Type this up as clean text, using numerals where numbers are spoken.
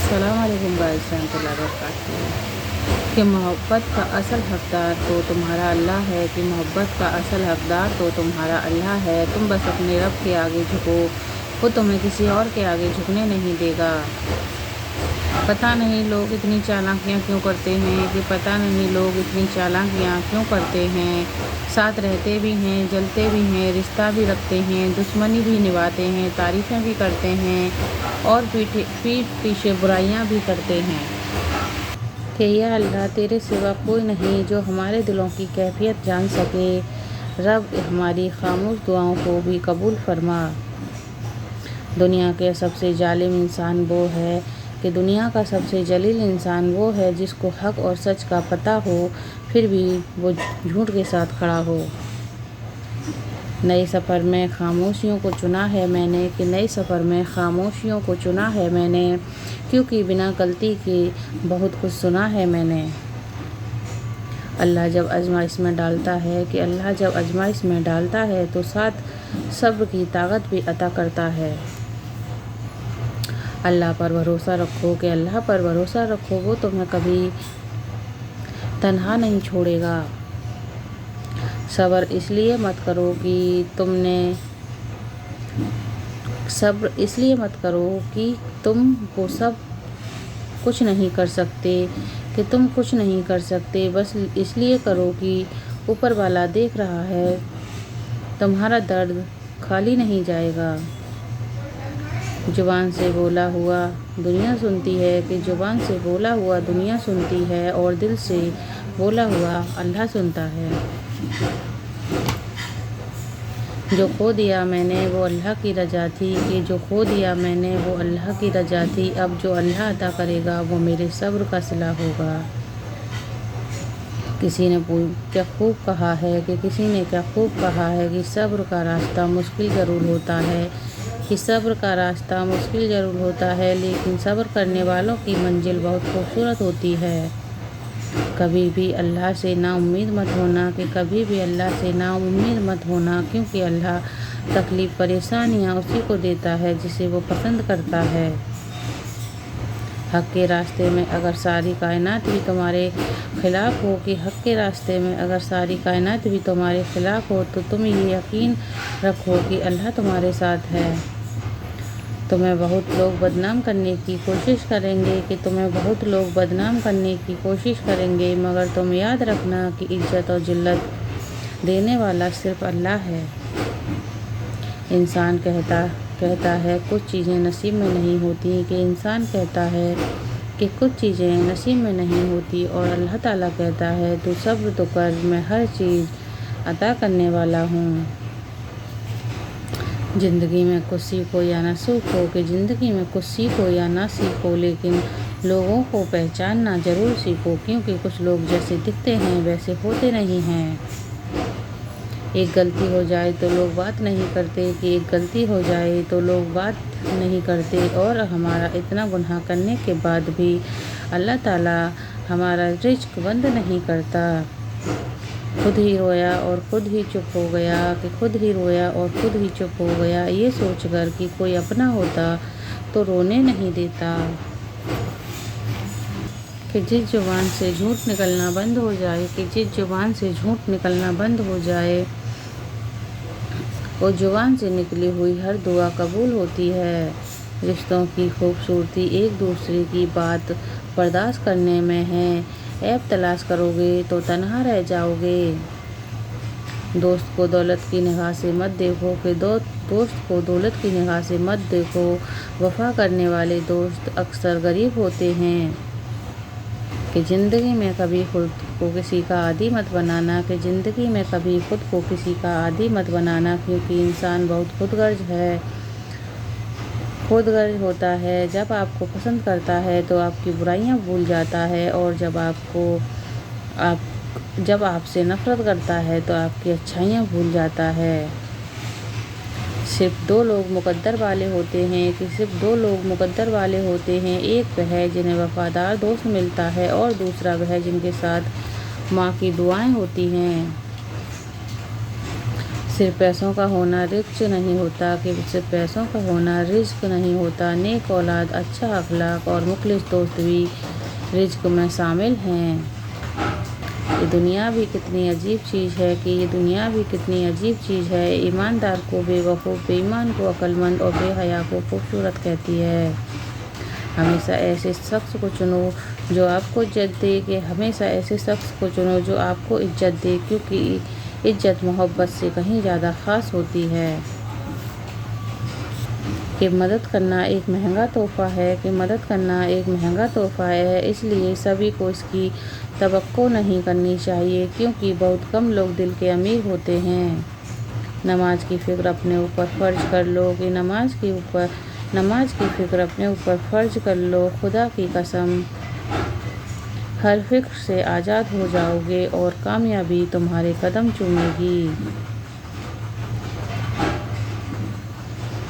अस्सलाम वालेकुम गाइस रहमतुल्लाहि व बरकातहू। कि मोहब्बत का असल हकदार तो तुम्हारा अल्लाह है, कि मोहब्बत का असल हकदार तो तुम्हारा अल्लाह है। तुम बस अपने रब के आगे झुको, वो तुम्हें किसी और के आगे झुकने नहीं देगा। पता नहीं लोग इतनी चालाकियाँ क्यों करते हैं, कि पता नहीं लोग इतनी चालाकियाँ क्यों करते हैं। साथ रहते भी हैं, जलते भी हैं, रिश्ता भी रखते हैं, दुश्मनी भी निभाते हैं, तारीफ़ें भी करते हैं और पीठ पीछे बुराइयां भी करते हैं। कि या अल्लाह, तेरे सिवा कोई नहीं जो हमारे दिलों की कैफियत जान सके। रब, हमारी खामोश दुआओं को भी कबूल फरमा। दुनिया के सबसे जालिम इंसान वो है, कि दुनिया का सबसे जलील इंसान वो है जिसको हक और सच का पता हो, फिर भी वो झूठ के साथ खड़ा हो। नए सफ़र में खामोशियों को चुना है मैंने, कि नए सफ़र में खामोशियों को चुना है मैंने, क्योंकि बिना गलती के बहुत कुछ सुना है मैंने। अल्लाह जब आजमाइश में डालता है, कि अल्लाह जब आजमाइश में डालता है तो साथ सब्र की ताकत भी अता करता है। अल्लाह पर भरोसा रखो, कि अल्लाह पर भरोसा रखो, वो तुम्हें कभी तन्हा नहीं छोड़ेगा। सब्र इसलिए मत करो कि तुम वो सब कुछ नहीं कर सकते, कि तुम कुछ नहीं कर सकते। बस इसलिए करो कि ऊपर वाला देख रहा है, तुम्हारा दर्द खाली नहीं जाएगा। जुबान से बोला हुआ दुनिया सुनती है, कि जुबान से बोला हुआ दुनिया सुनती है और दिल से बोला हुआ अल्लाह सुनता है। जो खो दिया मैंने वो अल्लाह की रजा थी, कि जो खो दिया मैंने वो अल्लाह की रजा थी। अब जो अल्लाह अता करेगा वो मेरे सब्र का सिला होगा। किसी ने क्या खूब कहा है, कि सब्र का रास्ता मुश्किल ज़रूर होता है, कि सब्र का रास्ता मुश्किल ज़रूर होता है, लेकिन सब्र करने वालों की मंजिल बहुत खूबसूरत होती है। कभी भी अल्लाह से ना उम्मीद मत होना, कि कभी भी अल्लाह से ना उम्मीद मत होना, क्योंकि अल्लाह तकलीफ़ परेशानियाँ उसी को देता है जिसे वो पसंद करता है। हक़ के रास्ते में अगर सारी कायनात भी तुम्हारे ख़िलाफ़ हो, कि हक़ के रास्ते में अगर सारी कायनात भी तुम्हारे ख़िलाफ़ हो, तो तुम ये यकीन रखो कि अल्लाह तुम्हारे साथ है। तुम्हें बहुत लोग बदनाम करने की कोशिश करेंगे, कि तुम्हें बहुत लोग बदनाम करने की कोशिश करेंगे, मगर तुम याद रखना कि इज़्ज़त और जिल्लत देने वाला सिर्फ़ अल्लाह है। इंसान कहता है कुछ चीज़ें नसीब में नहीं होती, कि इंसान कहता है कि कुछ चीज़ें नसीब में नहीं होती, और अल्लाह ताला कहता है तू सब्र तो कर, मैं हर चीज़ अता करने वाला हूँ। ज़िंदगी में कुछ सीखो या ना सीखो, कि ज़िंदगी में कुछ सीखो या ना सीखो, लेकिन लोगों को पहचानना ज़रूर सीखो, क्योंकि कुछ लोग जैसे दिखते हैं वैसे होते नहीं हैं। एक गलती हो जाए तो लोग बात नहीं करते, कि एक गलती हो जाए तो लोग बात नहीं करते, और हमारा इतना गुनाह करने के बाद भी अल्लाह ताला हमारा रिज़्क़ बंद नहीं करता। खुद ही रोया और खुद ही चुप हो गया, कि खुद ही रोया और खुद ही चुप हो गया, ये सोचकर कि कोई अपना होता तो रोने नहीं देता। कि जिस ज़ुबान से झूठ निकलना बंद हो जाए, कि जिस ज़ुबान से झूठ निकलना बंद हो जाए, वो ज़ुबान से निकली हुई हर दुआ कबूल होती है। रिश्तों की खूबसूरती एक दूसरे की बात बर्दाश्त करने में है। ऐब तलाश करोगे तो तन्हा रह जाओगे। दोस्त को दौलत की निगाह से मत देखो, कि दोस्त को दौलत की निगाह से मत देखो। वफ़ा करने वाले दोस्त अक्सर गरीब होते हैं। कि ज़िंदगी में कभी खुद को किसी का आदी मत बनाना, कि ज़िंदगी में कभी खुद को किसी का आदी मत बनाना, क्योंकि इंसान बहुत खुदगर्ज होता है। जब आपको पसंद करता है तो आपकी बुराइयां भूल जाता है, और जब आपसे नफ़रत करता है तो आपकी अच्छाइयां भूल जाता है। सिर्फ दो लोग मुकद्दर वाले होते हैं, कि सिर्फ दो लोग मुकद्दर वाले होते हैं। एक वह जिन्हें वफ़ादार दोस्त मिलता है, और दूसरा वह जिनके साथ माँ की दुआएं होती हैं। صرف پیسوں کا ہونا رزق نہیں ہوتا، کہ صرف پیسوں کا ہونا رزق نہیں ہوتا، نیک اولاد، اچھا اخلاق اور مخلص دوست بھی رزق میں شامل ہیں۔ یہ دنیا بھی کتنی عجیب چیز ہے، کہ یہ دنیا بھی کتنی عجیب چیز ہے، ایماندار کو بے وقوف، بے ایمان کو عقل مند اور بے حیا کو خوبصورت کہتی ہے۔ ہمیشہ ایسے شخص کو چنو جو آپ کو عزت دے، کہ ہمیشہ ایسے شخص کو چنو جو آپ کو عزت دے، کیونکہ عزت محبت سے کہیں زیادہ خاص ہوتی ہے۔ کہ مدد کرنا ایک مہنگا تحفہ ہے، کہ مدد کرنا ایک مہنگا تحفہ ہے، اس لیے سبھی کو اس کی توقع نہیں کرنی چاہیے، کیونکہ بہت کم لوگ دل کے امیر ہوتے ہیں۔ نماز کی فکر اپنے اوپر فرض کر لو، کہ نماز کی فکر اپنے اوپر فرض کر لو، خدا کی قسم ہر فکر سے آزاد ہو جاؤ گے اور کامیابی تمہارے قدم چومے گی۔